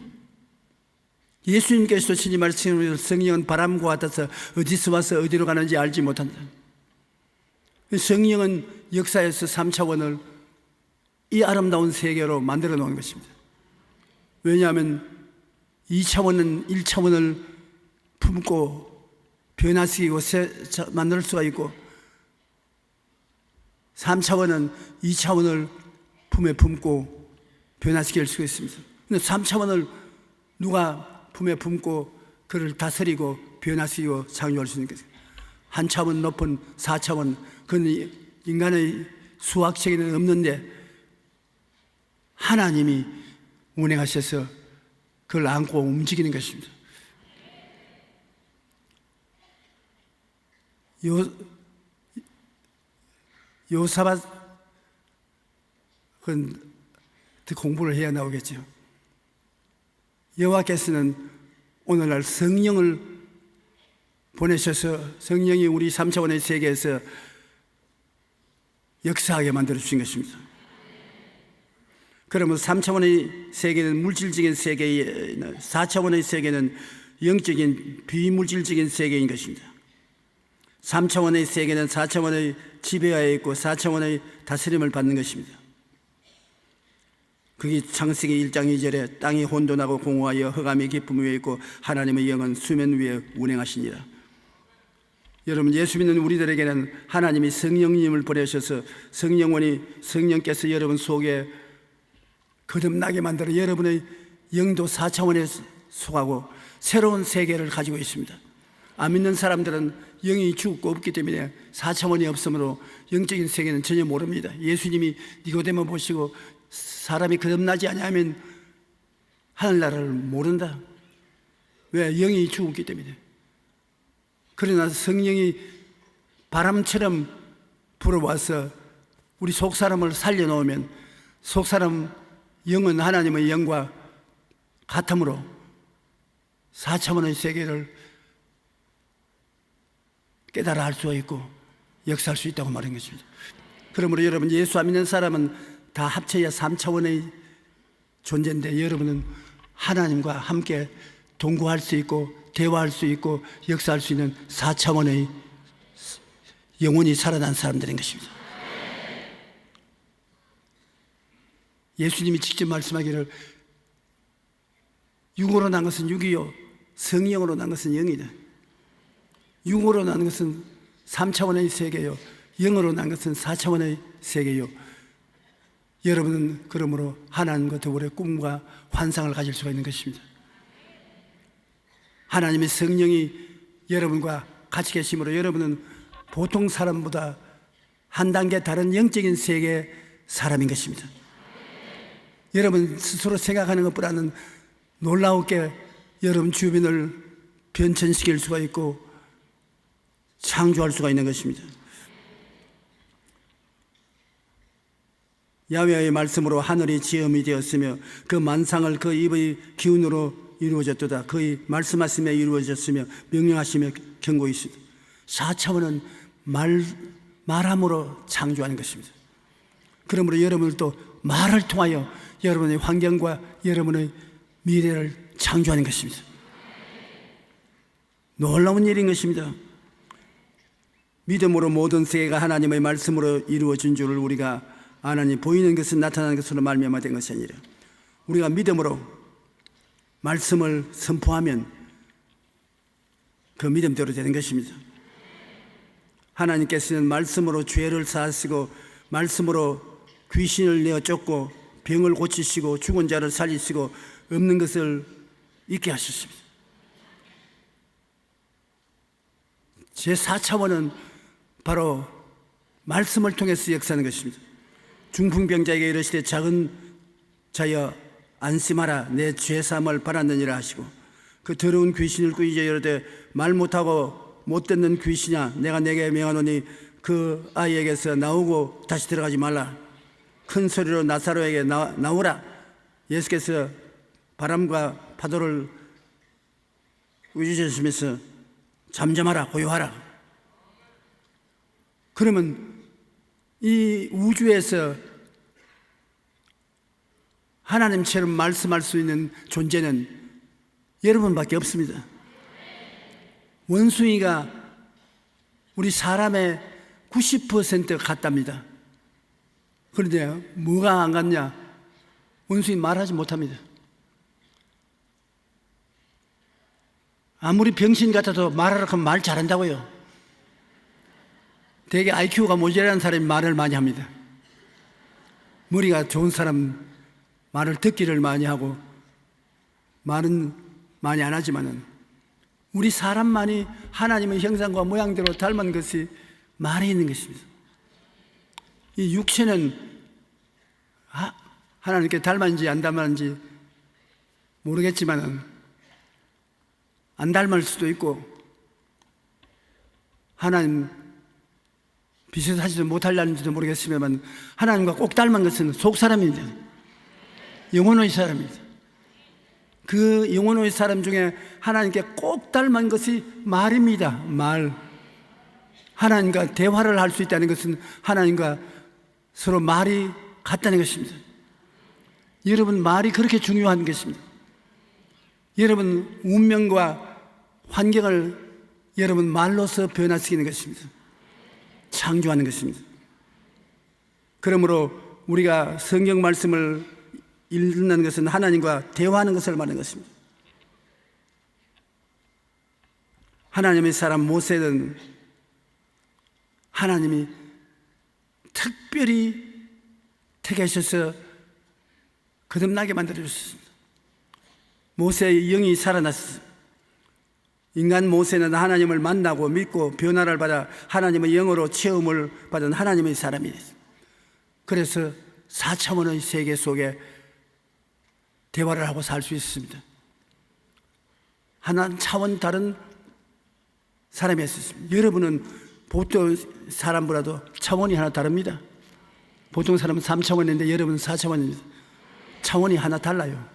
예수님께서도 친히 말씀하시는 성령은 바람과 같아서 어디서 와서 어디로 가는지 알지 못한다. 성령은 역사에서 3차원을 이 아름다운 세계로 만들어 놓은 것입니다. 왜냐하면 2차원은 1차원을 품고 변화시키고 만들 수가 있고 3차원은 2차원을 품에 품고 변화시킬 수가 있습니다. 근데 3차원을 누가 품에 품고 그를 다스리고 변화시키고 창조할 수 있는 것입니다. 한 차원 높은 4차원, 그건 인간의 수학책에는 없는데 하나님이 운행하셔서 그걸 안고 움직이는 것입니다. 요사밭 그건 공부를 해야 나오겠죠. 여호와께서는 오늘날 성령을 보내셔서 성령이 우리 3차원의 세계에서 역사하게 만들어 주신 것입니다. 그러면 3차원의 세계는 물질적인 세계에 4차원의 세계는 영적인 비물질적인 세계인 것입니다. 3차원의 세계는 4차원의 지배하에 있고 4차원의 다스림을 받는 것입니다. 그게 창세기 1장 2절에 땅이 혼돈하고 공허하여 흑암이 깊음 위에 있고 하나님의 영은 수면 위에 운행하시니라. 여러분, 예수 믿는 우리들에게는 하나님이 성령님을 보내셔서 성령께서 여러분 속에 거듭나게 만들어 여러분의 영도 4차원에 속하고 새로운 세계를 가지고 있습니다. 안 믿는 사람들은 영이 죽고 없기 때문에 4차원이 없으므로 영적인 세계는 전혀 모릅니다. 예수님이 니고데모 보시고 사람이 거듭나지 않으면 하늘나라를 모른다. 왜? 영이 죽었기 때문에. 그러나 성령이 바람처럼 불어와서 우리 속사람을 살려놓으면 속사람 영은 하나님의 영과 같으므로 4차원의 세계를 깨달아 알 수 있고 역사할 수 있다고 말한 것입니다. 그러므로 여러분, 예수 안 믿는 사람은 다 합쳐야 3차원의 존재인데 여러분은 하나님과 함께 동거할 수 있고 대화할 수 있고 역사할 수 있는 4차원의 영혼이 살아난 사람들인 것입니다. 예수님이 직접 말씀하기를 육으로 난 것은 육이요 성령으로 난 것은 영이다. 육으로 난 것은 3차원의 세계요 영으로 난 것은 4차원의 세계요. 여러분은 그러므로 하나님과 더불어 꿈과 환상을 가질 수가 있는 것입니다. 하나님의 성령이 여러분과 같이 계심으로 여러분은 보통 사람보다 한 단계 다른 영적인 세계의 사람인 것입니다. 여러분 스스로 생각하는 것보다는 놀라웠게 여러분 주변을 변천시킬 수가 있고 창조할 수가 있는 것입니다. 야훼의 말씀으로 하늘이 지음이 되었으며 그 만상을 그 입의 기운으로 이루어졌도다. 그의 말씀하시며 이루어졌으며 명령하시며 경고했으다. 4차원은 말함으로 창조하는 것입니다. 그러므로 여러분들도 말을 통하여 여러분의 환경과 여러분의 미래를 창조하는 것입니다. 놀라운 일인 것입니다. 믿음으로 모든 세계가 하나님의 말씀으로 이루어진 줄을 우리가 아나니 보이는 것은 나타나는 것으로 말미암아 된 것이 아니라 우리가 믿음으로 말씀을 선포하면 그 믿음대로 되는 것입니다. 하나님께서는 말씀으로 죄를 사하시고 말씀으로 귀신을 내어 쫓고 병을 고치시고 죽은 자를 살리시고 없는 것을 있게 하셨습니다. 제4차원은 바로 말씀을 통해서 역사하는 것입니다. 중풍병자에게 이르시되 작은 자여 안심하라 내 죄사함을 받았느니라 하시고 그 더러운 귀신을 꾸짖어 이르되 말 못하고 못 듣는 귀신아 내가 내게 명하노니 그 아이에게서 나오고 다시 들어가지 말라. 큰 소리로 나사로에게 나오라. 예수께서 바람과 파도를 꾸짖으시면서 잠잠하라 고요하라. 그러면 이 우주에서 하나님처럼 말씀할 수 있는 존재는 여러분밖에 없습니다. 원숭이가 우리 사람의 90% 같답니다. 그런데 뭐가 안 같냐? 원숭이 말하지 못합니다. 아무리 병신 같아도 말하라고 하면 말 잘한다고요. 되게 IQ가 모자란 사람이 말을 많이 합니다. 머리가 좋은 사람 말을 듣기를 많이 하고 말은 많이 안 하지만은 우리 사람만이 하나님의 형상과 모양대로 닮은 것이 말이 있는 것입니다. 이 육체는 하나님께 닮았는지 안 닮았는지 모르겠지만은 안 닮을 수도 있고 하나님 비슷하지도 못하려는지도 모르겠으면 하나님과 꼭 닮은 것은 속사람입니다. 영혼의 사람입니다. 그 영혼의 사람 중에 하나님께 꼭 닮은 것이 말입니다. 말. 하나님과 대화를 할 수 있다는 것은 하나님과 서로 말이 같다는 것입니다. 여러분 말이 그렇게 중요한 것입니다. 여러분 운명과 환경을 여러분 말로서 변화시키는 것입니다. 창조하는 것입니다. 그러므로 우리가 성경 말씀을 읽는 것은 하나님과 대화하는 것을 말하는 것입니다. 하나님의 사람 모세는 하나님이 특별히 택하셔서 거듭나게 만들어주셨습니다. 모세의 영이 살아났습니다. 인간 모세는 하나님을 만나고 믿고 변화를 받아 하나님의 영으로 체험을 받은 하나님의 사람이었습니다. 그래서 4차원의 세계 속에 대화를 하고 살 수 있습니다. 하나 차원 다른 사람이었습니다. 여러분은 보통 사람보다도 차원이 하나 다릅니다. 보통 사람은 3차원인데 여러분은 4차원입니다. 차원이 하나 달라요.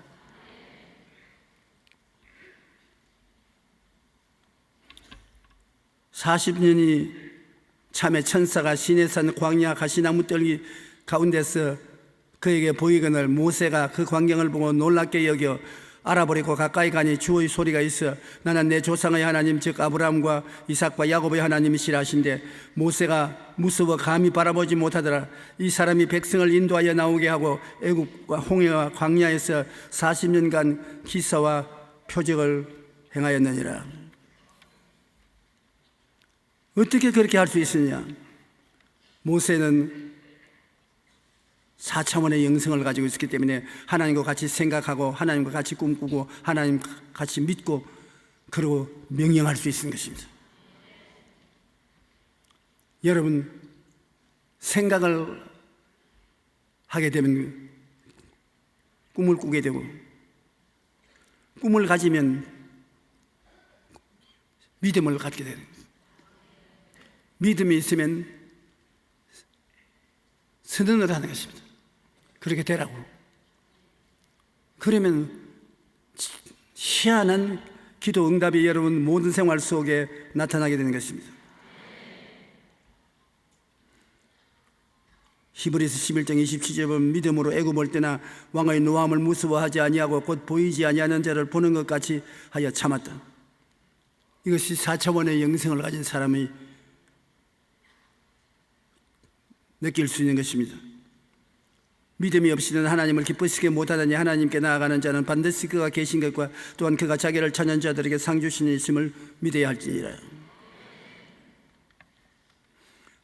(40년이) 참에 천사가 시내산 광야 가시나무 떨기 가운데서 그에게 보이거늘 모세가 그 광경을 보고 놀랍게 여겨 알아버리고 가까이 가니 주의 소리가 있어 나는 내 조상의 하나님 즉 아브라함과 이삭과 야곱의 하나님이시라 하신데 모세가 무서워 감히 바라보지 못하더라. 이 사람이 백성을 인도하여 나오게 하고 애굽과 홍해와 광야에서 40년간 기사와 표적을 행하였느니라. 어떻게 그렇게 할 수 있느냐? 모세는 4차원의 영성을 가지고 있었기 때문에 하나님과 같이 생각하고 하나님과 같이 꿈꾸고 하나님 같이 믿고 그리고 명령할 수 있는 것입니다. 여러분 생각을 하게 되면 꿈을 꾸게 되고 꿈을 가지면 믿음을 갖게 되는 거예요. 믿음이 있으면 선언을 하는 것입니다. 그렇게 되라고. 그러면 희한한 기도 응답이 여러분 모든 생활 속에 나타나게 되는 것입니다. 히브리서 11장 27절에 보면 믿음으로 애굽 올 때나 왕의 노함을 무서워하지 아니하고 곧 보이지 아니하는 자를 보는 것 같이 하여 참았다. 이것이 4차원의 영성을 가진 사람이 느낄 수 있는 것입니다. 믿음이 없이는 하나님을 기쁘시게 못하다니 하나님께 나아가는 자는 반드시 그가 계신 것과 또한 그가 자기를 찾는 자들에게 상 주시는 있음을 믿어야 할지니라.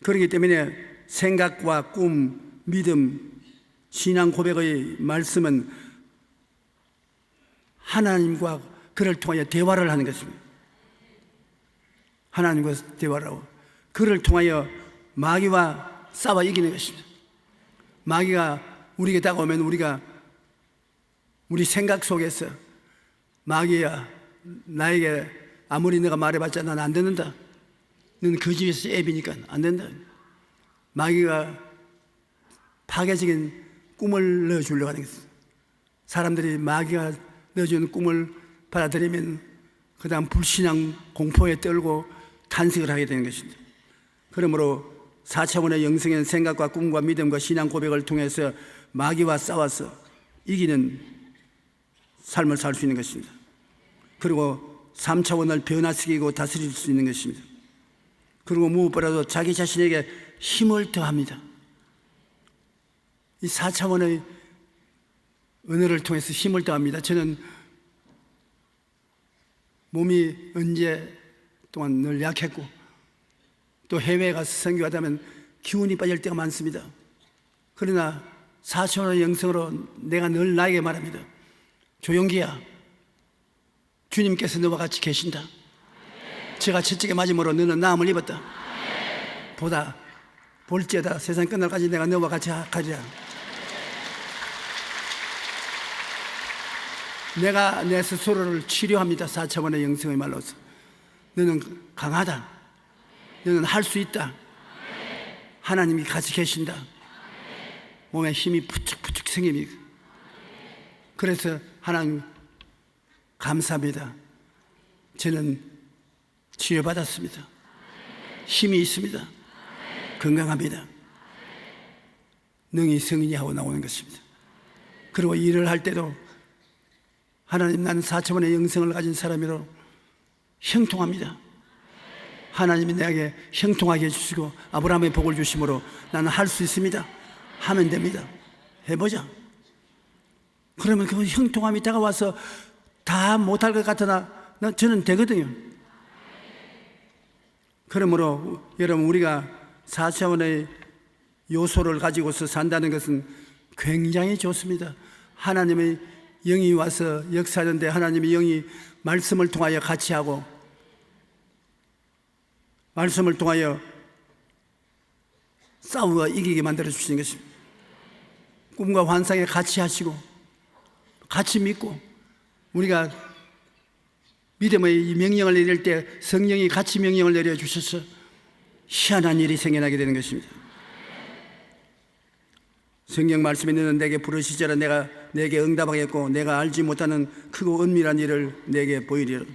그렇기 때문에 생각과 꿈, 믿음, 신앙 고백의 말씀은 하나님과 그를 통하여 대화를 하는 것입니다. 하나님과 대화를 하고 그를 통하여 마귀와 싸워 이기는 것입니다. 마귀가 우리에게 다가오면 우리가 우리 생각 속에서 마귀야, 나에게 아무리 내가 말해봤자 난 안 듣는다. 너는 그 집에서 애비니까 안 된다. 마귀가 파괴적인 꿈을 넣어주려고 하는 것입니다. 사람들이 마귀가 넣어주는 꿈을 받아들이면 그 다음 불신앙 공포에 떨고 탄식을 하게 되는 것입니다. 그러므로 4차원의 영성의 생각과 꿈과 믿음과 신앙 고백을 통해서 마귀와 싸워서 이기는 삶을 살 수 있는 것입니다. 그리고 3차원을 변화시키고 다스릴 수 있는 것입니다. 그리고 무엇보다도 자기 자신에게 힘을 더합니다. 이 4차원의 은혜를 통해서 힘을 더합니다. 저는 몸이 언제 동안 늘 약했고 또 해외에 가서 선교하다 하면 기운이 빠질 때가 많습니다. 그러나 4차원의 영성으로 내가 늘 나에게 말합니다. 조용기야, 주님께서 너와 같이 계신다. 제가 채찍에 맞음으로 너는 나음을 입었다. 보다 볼지어다 세상 끝날까지 내가 너와 같이 가리라. 내가 내 스스로를 치료합니다. 4차원의 영성의 말로서. 너는 강하다. 너는 할 수 있다. 하나님이 같이 계신다. 몸에 힘이 부축부축 생깁니다. 그래서 하나님 감사합니다. 저는 치료받았습니다. 힘이 있습니다. 건강합니다. 능히 성인이 하고 나오는 것입니다. 그리고 일을 할 때도 하나님, 나는 4차원의 영성을 가진 사람이로 형통합니다. 하나님이 내게 형통하게 해주시고 아브라함의 복을 주심으로 나는 할 수 있습니다. 하면 됩니다. 해보자. 그러면 그 형통함이 다가와서 다 못할 것 같으나 저는 되거든요. 그러므로 여러분, 우리가 4차원의 요소를 가지고서 산다는 것은 굉장히 좋습니다. 하나님의 영이 와서 역사하는데 하나님의 영이 말씀을 통하여 같이 하고 말씀을 통하여 싸우어 이기게 만들어 주시는 것입니다. 꿈과 환상에 같이 하시고 같이 믿고 우리가 믿음의 명령을 내릴 때 성령이 같이 명령을 내려주셔서 희한한 일이 생겨나게 되는 것입니다. 성경 말씀에 너는 내게 부르시자라 내가 내게 응답하겠고 내가 알지 못하는 크고 은밀한 일을 내게 보이리라.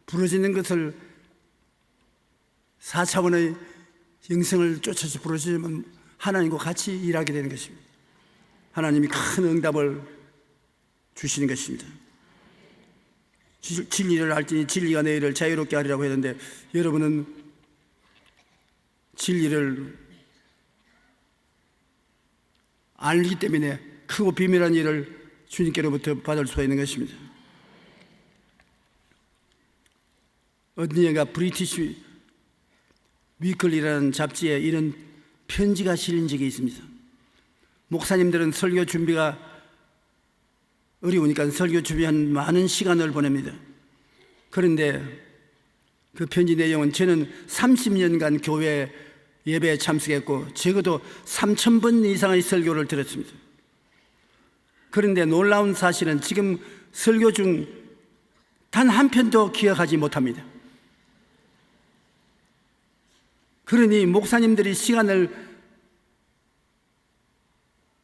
부르짖는 것을 4차원의 영성을 쫓아서 부르짖으면 하나님과 같이 일하게 되는 것입니다. 하나님이 큰 응답을 주시는 것입니다. 진리를 알지니 진리가 너희를 자유롭게 하리라고 했는데 여러분은 진리를 알기 때문에 크고 비밀한 일을 주님께로부터 받을 수가 있는 것입니다. 어디가 브리티시 위클리라는 잡지에 이런 편지가 실린 적이 있습니다. 목사님들은 설교 준비가 어려우니까 설교 준비한 많은 시간을 보냅니다. 그런데 그 편지 내용은 저는 30년간 교회 예배에 참석했고 적어도 3,000번 이상의 설교를 들었습니다. 그런데 놀라운 사실은 지금 설교 중 단 한 편도 기억하지 못합니다. 그러니 목사님들이 시간을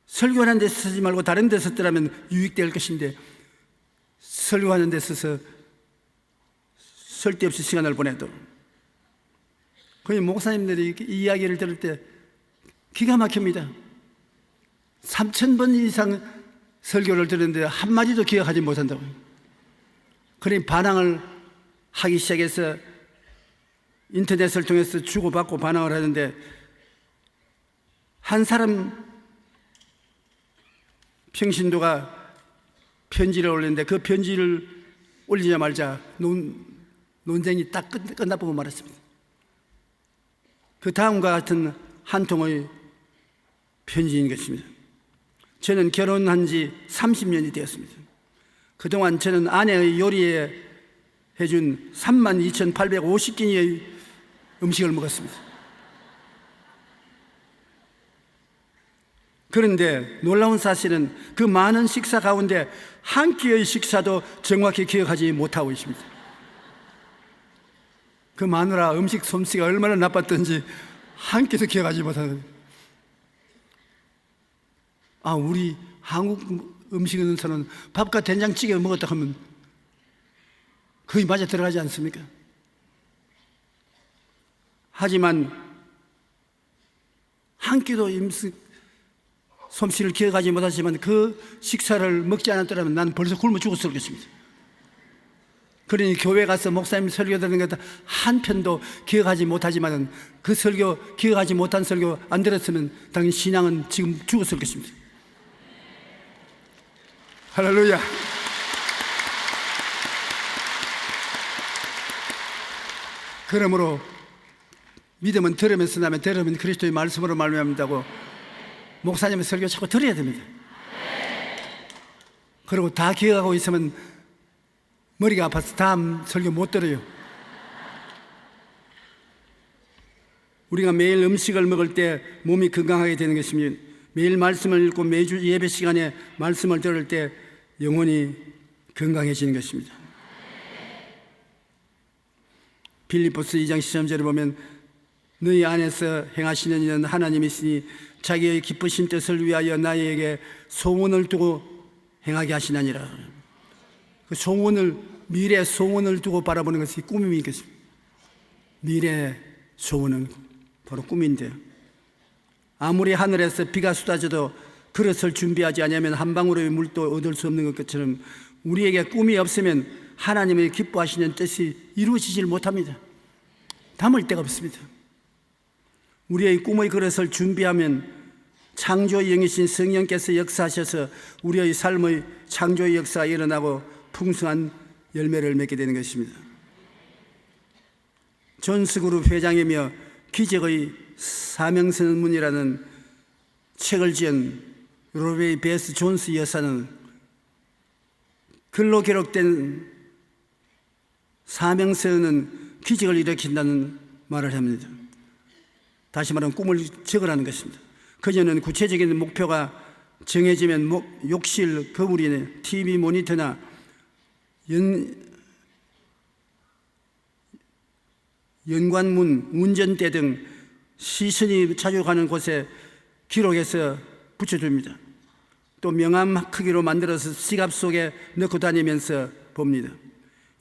설교하는 데 쓰지 말고 다른 데 썼더라면 유익될 것인데 설교하는 데 써서 쓸데없이 시간을 보내도 거의 목사님들이 이 이야기를 들을 때 기가 막힙니다. 3,000번 이상 설교를 들었는데 한마디도 기억하지 못한다고. 그러니 반항을 하기 시작해서 인터넷을 통해서 주고받고 반항을 하는데 한 사람 평신도가 편지를 올렸는데 그 편지를 올리자마자 논쟁이 딱 끝나보고 말았습니다. 그 다음과 같은 한 통의 편지인 것입니다. 저는 결혼한 지 30년이 되었습니다. 그동안 저는 아내의 요리에 해준 32,850끼니의 음식을 먹었습니다. 그런데 놀라운 사실은 그 많은 식사 가운데 한 끼의 식사도 정확히 기억하지 못하고 있습니다. 그 마누라 음식 솜씨가 얼마나 나빴던지 한 끼도 기억하지 못하는. 우리 한국 음식에서는 밥과 된장찌개 먹었다 하면 거의 맞아 들어가지 않습니까? 하지만 한 끼도 음식 솜씨를 기억하지 못하지만 그 식사를 먹지 않았더라면 난 벌써 굶어 죽었을 것입니다. 그러니 교회 가서 목사님 설교 듣는 것 한 편도 기억하지 못하지만 그 설교, 기억하지 못한 설교 안 들었으면 당연히 신앙은 지금 죽었을 것입니다. 할렐루야. 그러므로 믿음은 들으면서 나면 들으면 그리스도의 말씀으로 말미암는다고 목사님의 설교 자꾸 들어야 됩니다. 그리고 다 기억하고 있으면 머리가 아파서 다음 설교 못 들어요. 우리가 매일 음식을 먹을 때 몸이 건강하게 되는 것입니다. 매일 말씀을 읽고 매주 예배 시간에 말씀을 들을 때 영혼이 건강해지는 것입니다. 빌립보서 2장 13절에 보면 너희 안에서 행하시는 이는 하나님이시니 자기의 기쁘신 뜻을 위하여 나에게 소원을 두고 행하게 하시나니라. 그 소원을, 미래 소원을 두고 바라보는 것이 꿈이겠습니다. 미래 소원은 바로 꿈인데요. 아무리 하늘에서 비가 쏟아져도 그릇을 준비하지 않으면 한 방울의 물도 얻을 수 없는 것처럼 우리에게 꿈이 없으면 하나님의 기뻐하시는 뜻이 이루어지질 못합니다. 담을 데가 없습니다. 우리의 꿈의 그릇을 준비하면 창조의 영이신 성령께서 역사하셔서 우리의 삶의 창조의 역사가 일어나고 풍성한 열매를 맺게 되는 것입니다. 존스그룹 회장이며 기적의 사명선문이라는 책을 지은 로베이 베스 존스 여사는 글로 기록된 사명선은 기적을 일으킨다는 말을 합니다. 다시 말하면 꿈을 적으라는 것입니다. 그녀는 구체적인 목표가 정해지면 욕실, 거울이나 TV 모니터나 연관문, 운전대 등 시선이 자주 가는 곳에 기록해서 붙여줍니다. 또 명암 크기로 만들어서 지갑 속에 넣고 다니면서 봅니다.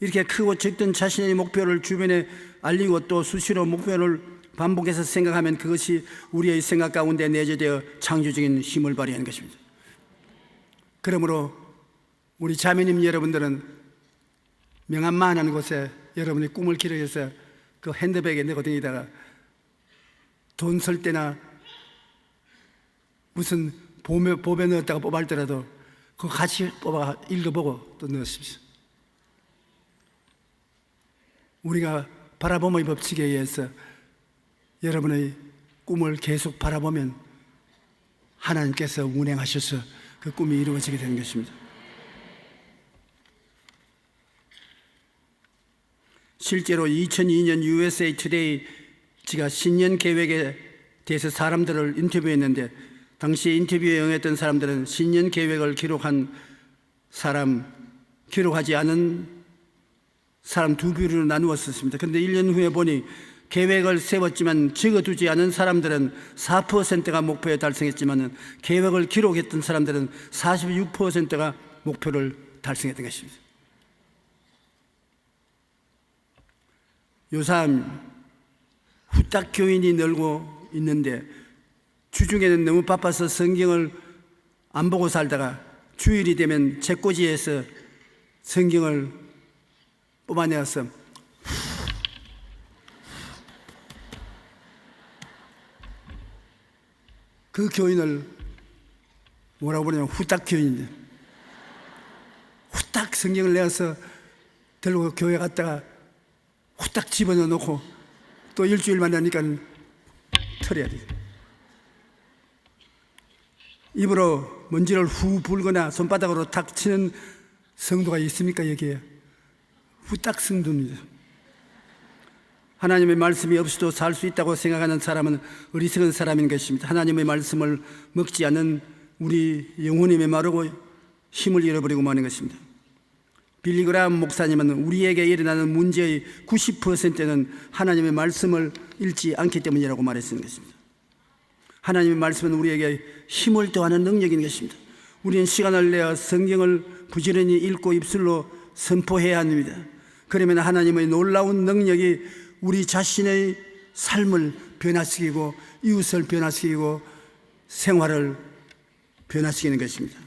이렇게 크고 적던 자신의 목표를 주변에 알리고 또 수시로 목표를 반복해서 생각하면 그것이 우리의 생각 가운데 내재되어 창조적인 힘을 발휘하는 것입니다. 그러므로 우리 자매님 여러분들은 명암만 하는 곳에 여러분의 꿈을 기록해서 그 핸드백에 넣고 다니다가 돈 쓸 때나 무슨 보배 넣었다가 뽑았더라도 그거 같이 뽑아 읽어보고 또 넣으십시오. 우리가 바라봄의 법칙에 의해서 여러분의 꿈을 계속 바라보면 하나님께서 운행하셔서 그 꿈이 이루어지게 되는 것입니다. 실제로 2002년 USA Today가 신년 계획에 대해서 사람들을 인터뷰했는데 당시 인터뷰에 응했던 사람들은 신년 계획을 기록한 사람, 기록하지 않은 사람 두 부류로 나누었습니다. 그런데 1년 후에 보니 계획을 세웠지만 적어두지 않은 사람들은 4%가 목표에 달성했지만 계획을 기록했던 사람들은 46%가 목표를 달성했던 것입니다. 요즘 후딱 교인이 늘고 있는데 주중에는 너무 바빠서 성경을 안 보고 살다가 주일이 되면 책꽂이에서 성경을 뽑아내어서 그 교인을 뭐라고 부르냐면 후딱 교인인데 후딱 성경을 내어서 들고 교회 갔다가 후딱 집어넣어 놓고 또 일주일 만나니까 털어야 돼. 입으로 먼지를 후 불거나 손바닥으로 탁 치는 성도가 있습니까? 여기에 후딱 성도입니다. 하나님의 말씀이 없이도 살 수 있다고 생각하는 사람은 어리석은 사람인 것입니다. 하나님의 말씀을 먹지 않는 우리 영혼이 메마르고 힘을 잃어버리고 마는 것입니다. 빌리 그라함 목사님은 우리에게 일어나는 문제의 90%는 하나님의 말씀을 읽지 않기 때문이라고 말했던 것입니다. 하나님의 말씀은 우리에게 힘을 더하는 능력인 것입니다. 우리는 시간을 내어 성경을 부지런히 읽고 입술로 선포해야 합니다. 그러면 하나님의 놀라운 능력이 우리 자신의 삶을 변화시키고 이웃을 변화시키고 생활을 변화시키는 것입니다.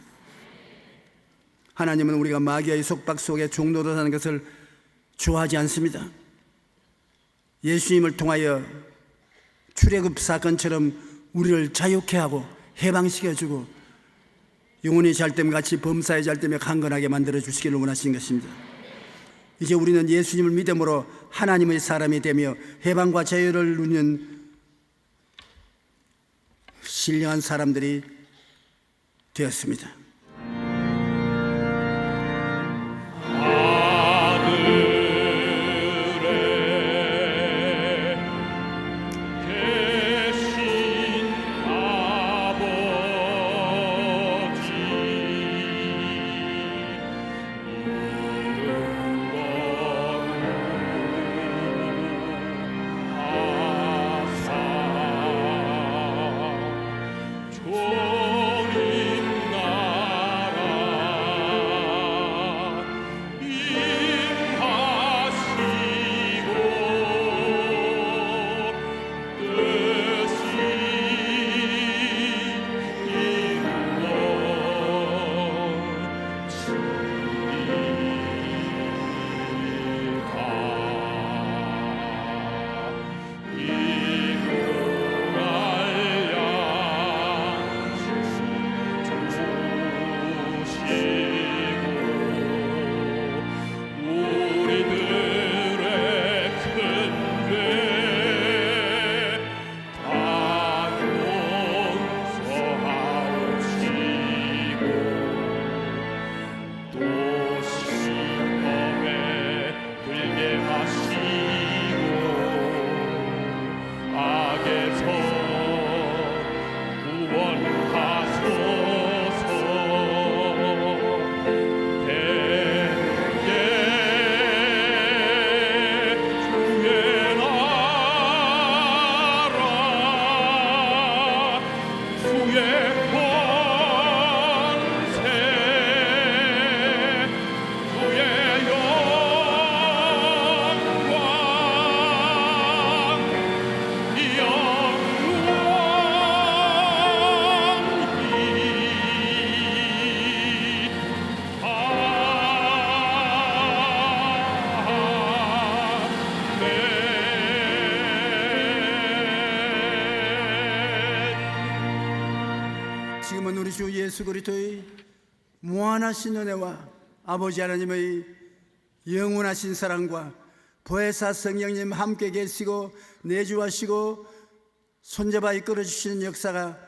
하나님은 우리가 마귀의 속박 속에 종로로 사는 것을 좋아하지 않습니다. 예수님을 통하여 출애굽 사건처럼 우리를 자유케 하고 해방시켜주고 영혼이 잘됨 같이 범사에 잘됨에 강건하게 만들어 주시기를 원하시는 것입니다. 이제 우리는 예수님을 믿음으로 하나님의 사람이 되며 해방과 자유를 누리는 신령한 사람들이 되었습니다. 지금은 우리 주 예수 그리스도의 무한하신 은혜와 아버지 하나님의 영원하신 사랑과 보혜사 성령님 함께 계시고 내주하시고 손잡아 이끌어 주시는 역사가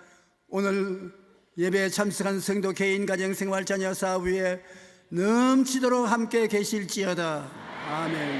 오늘 예배에 참석한 성도 개인 가정 생활 자녀 사업 위에 넘치도록 함께 계실지어다. 아멘.